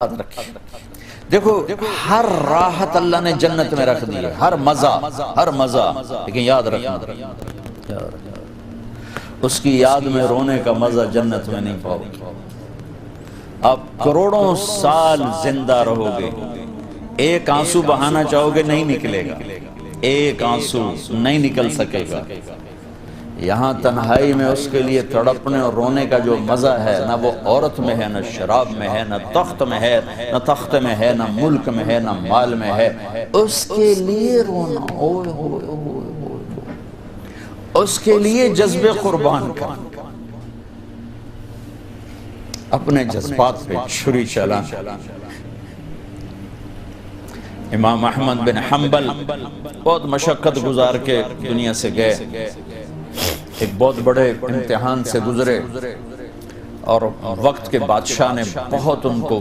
یاد رکھیں۔ دیکھو ہر راحت اللہ نے جنت میں رکھ دی ہے، ہر مزہ، لیکن یاد رکھنا اس کی یاد میں رونے کا مزہ جنت میں نہیں پاؤ گے۔ آپ کروڑوں سال زندہ رہو گے، ایک آنسو بہانا چاہو گے نہیں نکلے گا، ایک آنسو نہیں نکل سکے گا۔ یہاں تنہائی میں اس کے لیے تڑپنے اور رونے کا جو مزہ ہے، نہ وہ عورت میں ہے، نہ شراب میں ہے، نہ تخت میں ہے، نہ تخت میں ہے، نہ ملک میں ہے، نہ مال میں ہے۔ اس کے لیے رونا، اس کے لیے جذب قربان کرنا، اپنے جذبات پہ چھری چلانا۔ امام احمد بن حنبل بہت مشقت گزار کے دنیا سے گئے، ایک بہت بڑے امتحان سے گزرے اور وقت کے بادشاہ نے بہت ان کو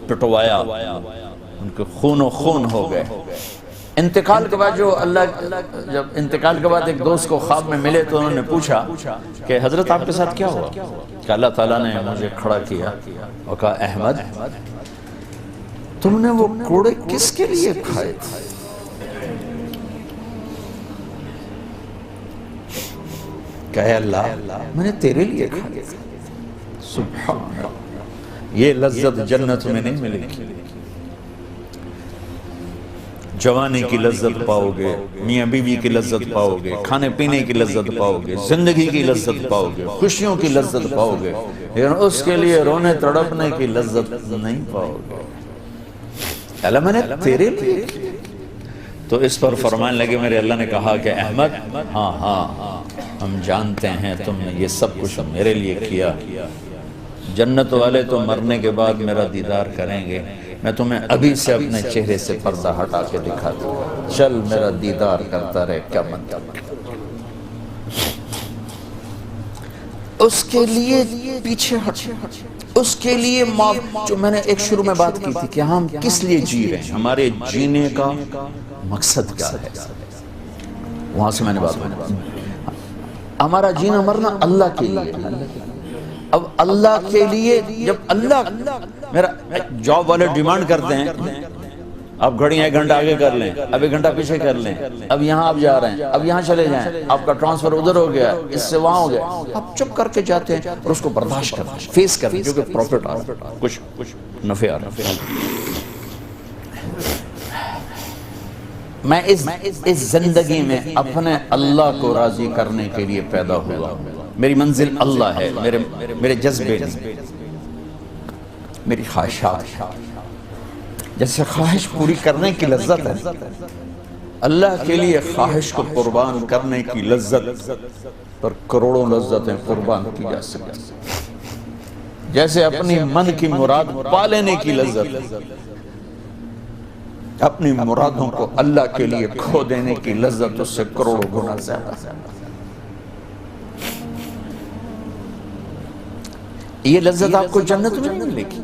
پٹوایا، ان کے خون و خون ہو گئے۔ انتقال کے بعد جب انتقال کے بعد ایک دوست کو خواب میں ملے تو انہوں نے پوچھا کہ حضرت آپ کے ساتھ کیا ہوا؟ کہ اللہ تعالیٰ نے مجھے کھڑا کیا اور کہا احمد تم نے وہ کوڑے کس کے لیے کھائے تھے؟ کہے اللہ میں نے تیرے لیے کھائے تھے۔ سبحان اللہ، یہ لذت جنت میں نہیں ملے گی۔ جوانی کی لذت پاؤ گے، میاں بیوی کی لذت پاؤ گے، کھانے پینے کی لذت پاؤ گے، زندگی کی لذت پاؤ گے، خوشیوں کی لذت پاؤ گے، لیکن اس کے لیے رونے تڑپنے کی لذت نہیں پاؤ گے۔ اللہ میں نے تیرے لیے کی۔ تو اس پر فرمانے لگے میرے اللہ نے کہا کہ احمد ہاں ہم جانتے ہیں تم نے یہ سب کچھ میرے لیے کیا۔ جنت والے تو مرنے کے بعد میرا دیدار کریں گے، میں تمہیں ابھی سے اپنے چہرے سے پردہ ہٹا کے دکھا دوں، چل میرا دیدار کرتا رہے۔ کیا مطلب؟ اس کے لیے پیچھے ہٹ، اس کے لیے معاف۔ جو میں نے ایک شروع میں بات کی تھی کہ ہم کس لیے جی رہے ہیں، ہمارے جینے کا مقصد کیا ہے، وہاں سے میں نے بات کی۔ ہمارا جینا مرنا اللہ کے لیے۔ اب اللہ کے لیے جب اللہ میرا جاب والے ڈیمانڈ کرتے ہیں آپ گھڑیاں 1 گھنٹہ آگے کر لیں، اب 1 گھنٹہ پیچھے کر لیں، اب یہاں آپ جا رہے ہیں، اب یہاں چلے جائیں، آپ کا ٹرانسفر ادھر ہو گیا، اس سے وہاں ہو گیا، آپ چپ کر کے جاتے ہیں اور اس کو برداشت کرتے ہیں، فیس کرتے ہیں، کیونکہ پروفٹ آ رہا ہے، کچھ نفع آ رہا ہے۔ میں اس زندگی میں اپنے اللہ کو راضی کرنے کے لیے پیدا ہوا، میری منزل اللہ ہے، میرے جذبے نہیں، میری خواہشات۔ جیسے خواہش پوری کرنے کی لذت ہے، اللہ کے لیے خواہش کو قربان کرنے کی لذت پر کروڑوں لذتیں قربان کی جا سکتی۔ جیسے اپنی من کی مراد پا لینے کی لذت، اپنی مرادوں کو اللہ کے لیے کھو دینے کی لذت اس سے کروڑوں گنا زیادہ۔ یہ لذت آپ کو جنت میں نہیں ملے گی۔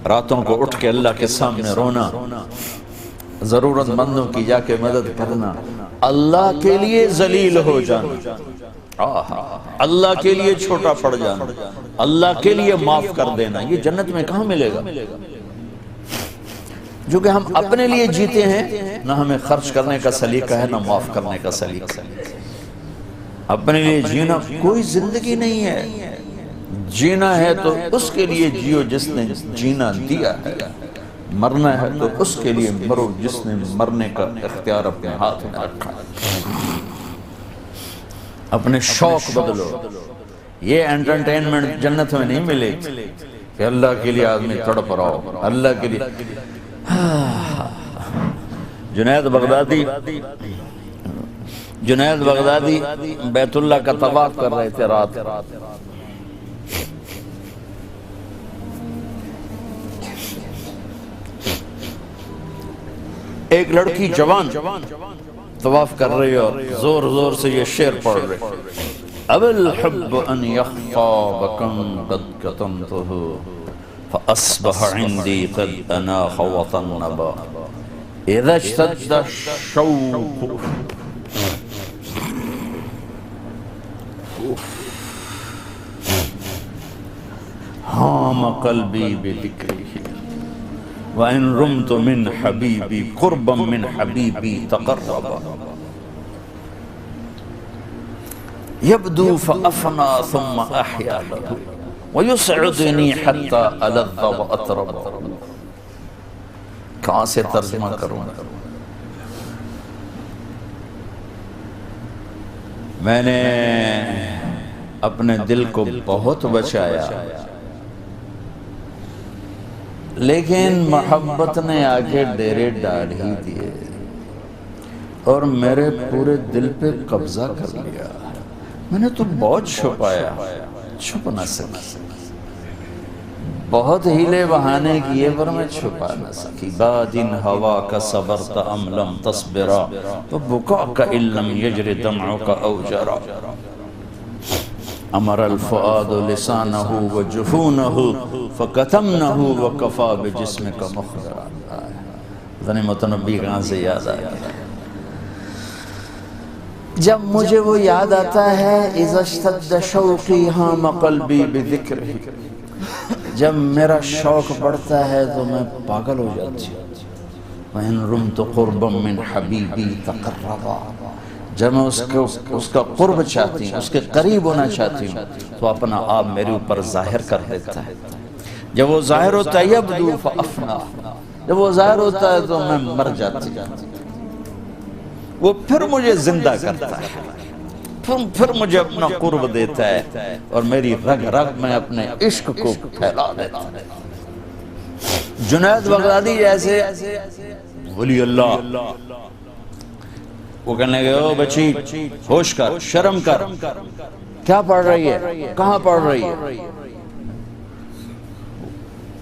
راتوں کو اٹھ کے اللہ کے سامنے رونا، ضرورت مندوں کی جا کے مدد کرنا، اللہ کے لیے ذلیل ہو جانا، اللہ کے لیے چھوٹا پڑ جانا، اللہ کے لیے معاف کر دینا، یہ جنت میں کہاں ملے گا؟ جو کہ ہم اپنے لیے جیتے ہیں، نہ ہمیں خرچ کرنے کا سلیقہ ہے، نہ معاف کرنے کا سلیقہ ہے۔ اپنے لیے جینا کوئی زندگی نہیں ہے، جینا ہے تو اس کے لیے جیو جس نے جینا دیا ہے، مرنا ہے تو اس کے لیے مرو جس نے مرنے کا اختیار اپنے ہاتھ میں رکھا ہے۔ اپنے شوق بدلو، یہ انٹرٹینمنٹ جنت میں نہیں ملے گی کہ اللہ کے لیے آدمی تڑپ رہا ہو، اللہ کے لیے۔ جنید بغدادی بیت اللہ کا طواف کر رہے تھے رات، ایک لڑکی جوان طواف کر رہی اور زور زور سے یہ شعر پڑھ رہے، اب الحب ان یخفا بکم قد کتمتہ فاصبح عندی قد اناخ وطنبا اذا اشتد الشوق۔ ہاں هام قلبی بذکرہ وَإِن رُمْتُ مِنْ حَبِيبِ قُرْبًا مِنْ حَبِيبِ تَقَرَّبَ يَبْدُو فَأَفْنَى ثُمَّ أَحْيَا لَهُ وَيُسْعِدُنِي حَتَّى أَلَذَّ وَأَطْرَبَ. کہاں سے ترجمہ کروں؟ میں نے اپنے دل کو بہت بچایا، لیکن محبت نے آگے ڈیرے ڈال ہی دیے اور میرے پورے دل پہ قبضہ کر لیا. میں نے تو بہت چھپایا، چھپ نہ سکی، بہت ہیلے بہانے کیے پر میں چھپا نہ سکی. بادن ہوا کا صبرت ام لم تصبرا وبکاک ان لم یجر دمعک او جرا. امر الفؤاد لسانہ وجفونہ فکتمنہ وکفا بجسمک مخبرا. ذنی متنبی کہاں سے یاد آیا؟ جب مجھے وہ یاد آتا ہے اذا اشتد شوقی ہام قلبی بذکرہ، جب میرا شوق بڑھتا ہے تو میں پاگل ہو جاتی ہوں. وَإِن رُمْتُ قُرْبًا مِّنْ حَبِيبِي تَقَرَّبَا، جب میں اس کا قرب چاہتی ہوں، اس کے قریب ہونا چاہتی ہوں تو اپنا آپ میرے اوپر ظاہر کر دیتا ہے. جب وہ ظاہر ہوتا ہے یبدو فأفنا، جب وہ ظاہر ہوتا ہے تو میں مر جاتی ہوں. وہ پھر مجھے زندہ کرتا ہے، پھر مجھے اپنا قرب دیتا ہے اور میری رگ رگ میں اپنے عشق کو پھیلا دیتا ہے. جنید بغدادی جیسے ولی اللہ، وہ کہنے گئے او بچی ہوش کر، شرم کر، کیا پڑھ رہی ہے، کہاں پڑھ رہی ہے؟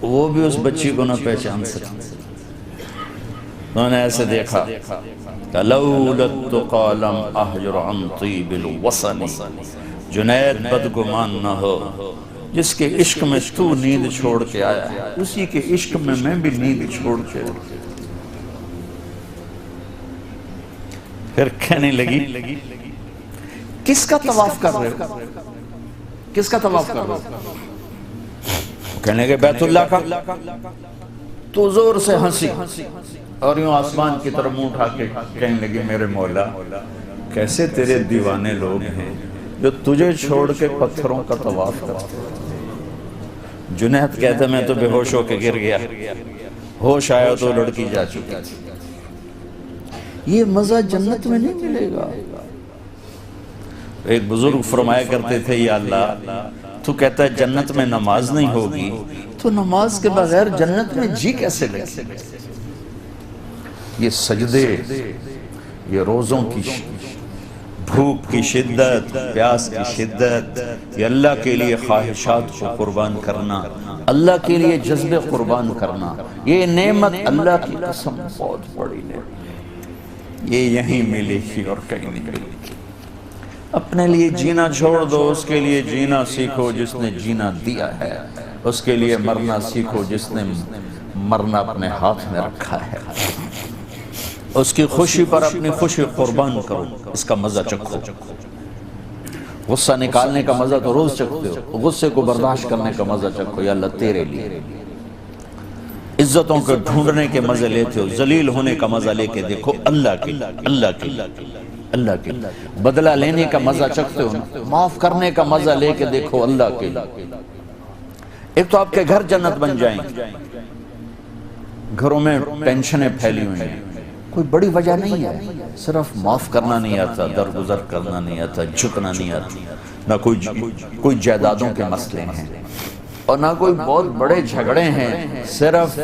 وہ بھی اس بچی کو نہ پہچان سکی. انہوں نے ایسے دیکھا لولا التقى لم احجر عن طيب الوصل. جنید بدگمان نہ ہو، جس کے عشق میں تو نیند چھوڑ کے آیا ہے اسی کے عشق میں میں بھی نیند چھوڑ کے. پھر کہنے لگی کس کا طواف کر رہے ہو، کس کا طواف کر رہے ہو؟ کہنے لگے بیت اللہ کا. تو زور سے ہنسی اور یوں آسمان کی طرف منہ اٹھا کے کہنے لگی میرے مولا کیسے تیرے دیوانے لوگ ہیں جو تجھے چھوڑ کے پتھروں کا طواف کرتے. جنید کہتا میں تو بے ہوش ہو کے گر گیا، ہوش آیا تو لڑکی جا چکی. یہ مزہ جنت میں نہیں ملے گا. ایک بزرگ فرمایا کرتے تھے یا اللہ تو کہتا ہے جنت میں نماز نہیں ہوگی تو نماز کے بغیر جنت میں جی کیسے لگے؟ یہ سجدے، یہ روزوں کی بھوک کی شدت، پیاس کی شدت، یہ اللہ کے لیے خواہشات کو قربان کرنا، اللہ کے لیے جذبے قربان کرنا، یہ نعمت اللہ کی قسم بہت بڑی نعمت. یہ یہیں ملی تھی اور کہیں نہیں ملی. اپنے لیے جینا چھوڑ دو، اس کے لیے جینا سیکھو جس نے جینا دیا ہے. اس کے لیے مرنا سیکھو جس نے مرنا اپنے ہاتھ میں رکھا ہے. اس کی خوشی پر اپنی خوشی قربان کرو، اس کا مزہ چکھو. غصہ نکالنے کا مزہ تو روز چکھتے ہو، غصے کو برداشت کرنے کا مزہ چکھو. یا اللہ تیرے لیے. عزتوں کو ڈھونڈنے کے مزے لیتے ہو، ذلیل ہونے کا مزہ لے کے دیکھو اللہ کے، اللہ کے، اللہ کے. بدلہ لینے کا مزہ چکھتے ہو، معاف کرنے کا مزہ لے کے دیکھو اللہ کے. ایک تو آپ کے گھر جنت بن جائیں. گھروں میں ٹینشنیں پھیلی ہوئی ہیں، کوئی بڑی وجہ نہیں ہے، صرف معاف کرنا نہیں آتا، درگزر کرنا نہیں آتا، جھکنا نہیں آتا. نہ کوئی جائیدادوں کے مسئلے ہیں اور نہ کوئی بہت بڑے جھگڑے ہیں، صرف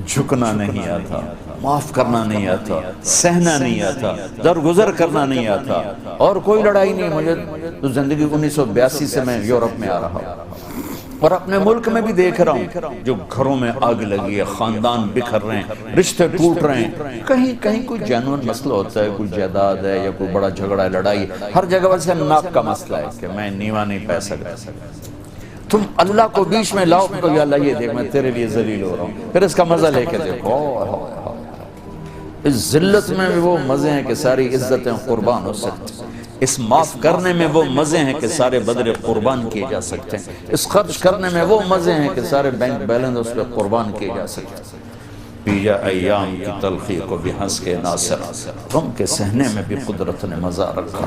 جھکنا نہیں آتا، معاف کرنا نہیں آتا، سہنا نہیں آتا، درگزر کرنا نہیں آتا. اور کوئی لڑائی نہیں. مجھے تو زندگی 1982 سے میں یورپ میں آ رہا ہوں اور اپنے ملک میں بھی دیکھ رہا ہوں جو گھروں میں آگ لگی ہے، خاندان بکھر رہے ہیں، رشتے ٹوٹ رہے ہیں. کہیں کوئی جینوئن مسئلہ ہوتا ہے، کوئی جائیداد ہے یا کوئی بڑا جھگڑا ہے، لڑائی. ہر جگہ ویسے ناک کا مسئلہ ہے کہ میں نیوا نہیں پہ سکتا. تم اللہ کو بیچ میں لاؤ تو یا اللہ یہ دیکھ میں تیرے لیے ذلیل ہو رہا ہوں، پھر اس کا مزہ لے کے دیکھو. اس ذلت میں بھی وہ مزے ہیں کہ ساری عزتیں قربان ہو سکتی. اس معاف کرنے میں وہ مزے ہیں کہ سارے بدلے قربان کیے جا سکتے ہیں، اس خرچ کرنے میں وہ مزے ہیں کہ سارے بینک بیلنس اس پہ قربان کیے جا سکتے ہیں۔ پیا ایام کی تلخی کو بھی ہنس کے ناصر، غم کے سہنے میں بھی قدرت نے مزہ رکھا۔